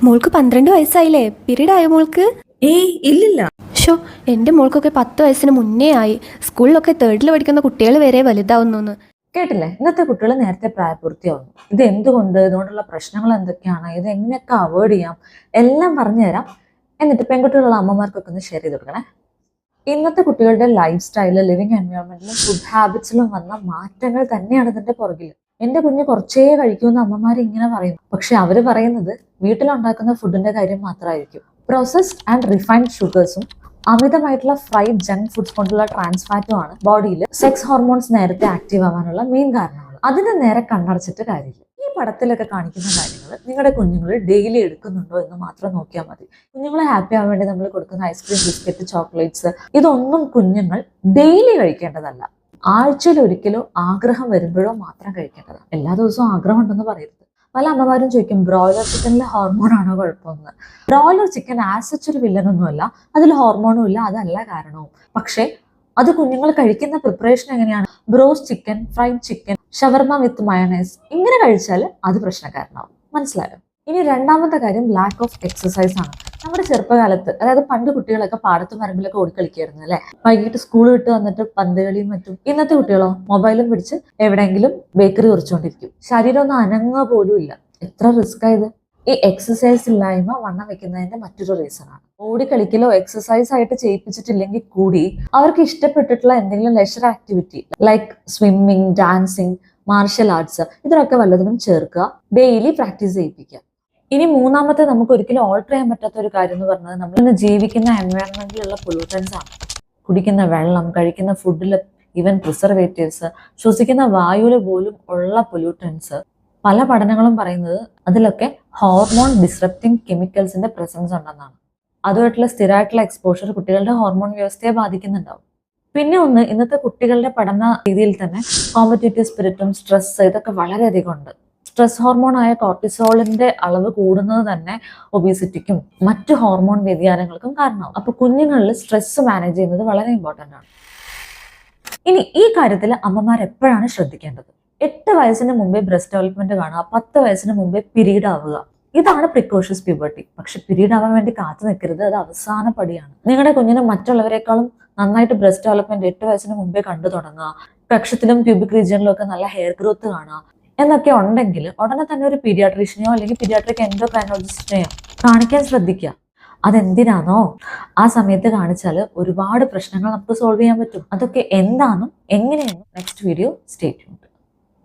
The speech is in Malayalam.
മോൾക്ക് 12 വയസ്സായില്ലേ? പീരീഡ് ആയോ മോൾക്ക്? ഏയ് ഇല്ലില്ല. ഷോ, എൻ്റെ മോൾക്കൊക്കെ 10 വയസ്സിന് മുന്നേ ആയി. സ്കൂളിലൊക്കെ 3rd പഠിക്കുന്ന കുട്ടികൾ വരെ വലുതാവുന്നു. കേട്ടില്ലേ, ഇന്നത്തെ കുട്ടികൾ നേരത്തെ പ്രായപൂർത്തിയാവുന്നു. ഇത് എന്തുകൊണ്ട്, ഇതുകൊണ്ടുള്ള പ്രശ്നങ്ങൾ എന്തൊക്കെയാണ്, ഇത് എങ്ങനെയൊക്കെ അവോയ്ഡ് ചെയ്യാം, എല്ലാം പറഞ്ഞുതരാം. എന്നിട്ട് പെൺകുട്ടികളുള്ള അമ്മമാർക്കൊക്കെ ഒന്ന് ഷെയർ ചെയ്ത് കൊടുക്കണേ. ഇന്നത്തെ കുട്ടികളുടെ ലൈഫ് സ്റ്റൈല്, ലിവിങ് എൻവയോൺമെന്റിലും ഫുഡ് ഹാബിറ്റ്സിലും വന്ന മാറ്റങ്ങൾ തന്നെയാണ് ഇതിന്റെ പുറകിൽ. എന്റെ കുഞ്ഞ് കുറച്ചേ കഴിക്കുമെന്ന് അമ്മമാർ ഇങ്ങനെ പറയും. പക്ഷെ അവര് പറയുന്നത് വീട്ടിലുണ്ടാക്കുന്ന ഫുഡിന്റെ കാര്യം മാത്രമായിരിക്കും. പ്രോസസ്ഡ് ആൻഡ് റിഫൈൻഡ് ഷുഗേഴ്സും അമിതമായിട്ടുള്ള ഫ്രൈഡ് ജങ്ക് ഫുഡ്സ് കൊണ്ടുള്ള ട്രാൻസ്ഫാറ്റും ആണ് ബോഡിയിൽ സെക്സ് ഹോർമോൺസ് നേരത്തെ ആക്റ്റീവ് ആവാനുള്ള മെയിൻ കാരണങ്ങൾ. അതിന് നേരെ കണ്ണടച്ചിട്ട് കാര്യമില്ല. ഈ പടത്തിലൊക്കെ കാണിക്കുന്ന കാര്യങ്ങൾ നിങ്ങളുടെ കുഞ്ഞുങ്ങൾ ഡെയിലി എടുക്കുന്നുണ്ടോ എന്ന് മാത്രം നോക്കിയാൽ മതി. കുഞ്ഞുങ്ങളെ ഹാപ്പി ആവാൻ വേണ്ടി നമ്മൾ കൊടുക്കുന്ന ഐസ്ക്രീം, ബിസ്ക്കറ്റ്, ചോക്ലേറ്റ്സ് ഇതൊന്നും കുഞ്ഞുങ്ങൾ ഡെയിലി കഴിക്കേണ്ടതല്ല. ആഴ്ചയിൽ ഒരിക്കലോ ആഗ്രഹം വരുമ്പോഴോ മാത്രം കഴിക്കേണ്ടതാണ്. എല്ലാ ദിവസവും ആഗ്രഹം ഉണ്ടെന്ന് പറയരുത്. പല അമ്മമാരും ചോദിക്കും, ബ്രോയിലർ ചിക്കനിലെ ഹോർമോൺ ആണോ കുഴപ്പമെന്ന്. ബ്രോയിലർ ചിക്കൻ ആസച്ച് ഒരു വില്ലനൊന്നുമല്ല, അതിൽ ഹോർമോണും ഇല്ല, അതല്ല കാരണവും. പക്ഷേ അത് കുഞ്ഞുങ്ങൾ കഴിക്കുന്ന പ്രിപ്പറേഷൻ എങ്ങനെയാണ്? ബ്രോസ്റ്റ് ചിക്കൻ, ഫ്രൈഡ് ചിക്കൻ, ഷവർമ വിത്ത് മയണൈസ് ഇങ്ങനെ കഴിച്ചാൽ അത് പ്രശ്നക്കാരനാവും. മനസ്സിലായോ? ഇനി രണ്ടാമത്തെ കാര്യം ലാക്ക് ഓഫ് എക്സസൈസ് ആണ്. നമ്മുടെ ചെറുപ്പകാലത്ത്, അതായത് പണ്ട് കുട്ടികളൊക്കെ പാടത്തും പറമ്പിലൊക്കെ ഓടിക്കളിക്കായിരുന്നു അല്ലെ. വൈകിട്ട് സ്കൂൾ വിട്ട് വന്നിട്ട് പന്ത് കളിയും മറ്റും. ഇന്നത്തെ കുട്ടികളോ മൊബൈലും പിടിച്ച് എവിടെയെങ്കിലും ബേക്കറി ഉറച്ചുകൊണ്ടിരിക്കും. ശരീരം ഒന്നും അനങ്ങുക പോലും ഇല്ല. എത്ര റിസ്ക് ആയത്. ഈ എക്സസൈസ് ഇല്ലായ്മ വണ്ണം വെക്കുന്നതിന്റെ മറ്റൊരു റീസൺ ആണ്. ഓടിക്കളിക്കലോ എക്സസൈസ് ആയിട്ട് ചെയ്യിപ്പിച്ചിട്ടില്ലെങ്കിൽ കൂടി അവർക്ക് ഇഷ്ടപ്പെട്ടിട്ടുള്ള എന്തെങ്കിലും leisure activity like swimming, dancing, martial arts ഇതിനൊക്കെ വല്ലതിനും ചേർക്കുക, ഡെയിലി പ്രാക്ടീസ് ചെയ്യിപ്പിക്കുക. ഇനി മൂന്നാമത്തെ നമുക്ക് ഒരിക്കലും ഓൾട്ടർ ചെയ്യാൻ പറ്റാത്ത ഒരു കാര്യം എന്ന് പറഞ്ഞത് നമ്മൾ ഇന്ന് ജീവിക്കുന്ന എൻവയോൺമെന്റിലുള്ള പൊല്യൂട്ടൻസ് ആണ്. കുടിക്കുന്ന വെള്ളം, കഴിക്കുന്ന ഫുഡിൽ ഈവൻ പ്രിസർവേറ്റീവ്സ്, ശ്വസിക്കുന്ന വായുവിൽ പോലും ഉള്ള പൊല്യൂട്ടൻസ്. പല പഠനങ്ങളും പറയുന്നത് അതിലൊക്കെ ഹോർമോൺ ഡിസ്റപ്റ്റിംഗ് കെമിക്കൽസിന്റെ പ്രസൻസ് ഉണ്ടെന്നാണ്. അതുമായിട്ടുള്ള സ്ഥിരമായിട്ടുള്ള എക്സ്പോഷർ കുട്ടികളുടെ ഹോർമോൺ വ്യവസ്ഥയെ ബാധിക്കുന്നുണ്ടാവും. പിന്നെ ഒന്ന്, ഇന്നത്തെ കുട്ടികളുടെ പഠന രീതിയിൽ തന്നെ കോമ്പറ്റേറ്റീവ് സ്പിരിറ്റും സ്ട്രെസ് ഇതൊക്കെ വളരെയധികം ഉണ്ട്. സ്ട്രെസ് ഹോർമോൺ ആയ കോർട്ടിസോളിന്റെ അളവ് കൂടുന്നത് തന്നെ ഒബീസിറ്റിക്കും മറ്റു ഹോർമോൺ വ്യതിയാനങ്ങൾക്കും കാരണമാവും. അപ്പൊ കുഞ്ഞുങ്ങളിൽ സ്ട്രെസ് മാനേജ് ചെയ്യുന്നത് വളരെ ഇമ്പോർട്ടൻ്റ് ആണ്. ഇനി ഈ കാര്യത്തിൽ അമ്മമാർ എപ്പോഴാണ് ശ്രദ്ധിക്കേണ്ടത്? 8 വയസ്സിന് മുമ്പേ ബ്രസ്റ്റ് ഡെവലപ്മെന്റ് കാണുക, 10 വയസ്സിന് മുമ്പേ പീരീഡ് ആവുക, ഇതാണ് പ്രിക്കോഷ്യസ് പ്യൂബർട്ടി. പക്ഷെ പീരീഡ് ആവാൻ വേണ്ടി കാത്തു നിൽക്കരുത്, അത് അവസാന പടിയാണ്. നിങ്ങളുടെ കുഞ്ഞിന് മറ്റുള്ളവരെക്കാളും നന്നായിട്ട് ബ്രസ്റ്റ് ഡെവലപ്മെന്റ് 8 വയസ്സിന് മുമ്പേ കണ്ടു തുടങ്ങുക, കക്ഷത്തിലും പ്യൂബിക് റീജിയനിലും ഒക്കെ നല്ല ഹെയർ ഗ്രോത്ത് കാണുക എന്നൊക്കെ ഉണ്ടെങ്കിൽ ഉടനെ തന്നെ ഒരു പീഡിയാട്രീഷ്യനെയോ അല്ലെങ്കിൽ പീഡിയാട്രിക് എൻഡോക്രൈനോളജിസ്റ്റിനെയോ കാണിക്കാൻ ശ്രദ്ധിക്കുക. അതെന്തിനാണോ ആ സമയത്ത് കാണിച്ചാൽ ഒരുപാട് പ്രശ്നങ്ങൾ നമുക്ക് സോൾവ് ചെയ്യാൻ പറ്റും. അതൊക്കെ എന്താണെന്നും എങ്ങനെയെന്നും നെക്സ്റ്റ് വീഡിയോ സ്റ്റേ ട്യൂൺഡ്.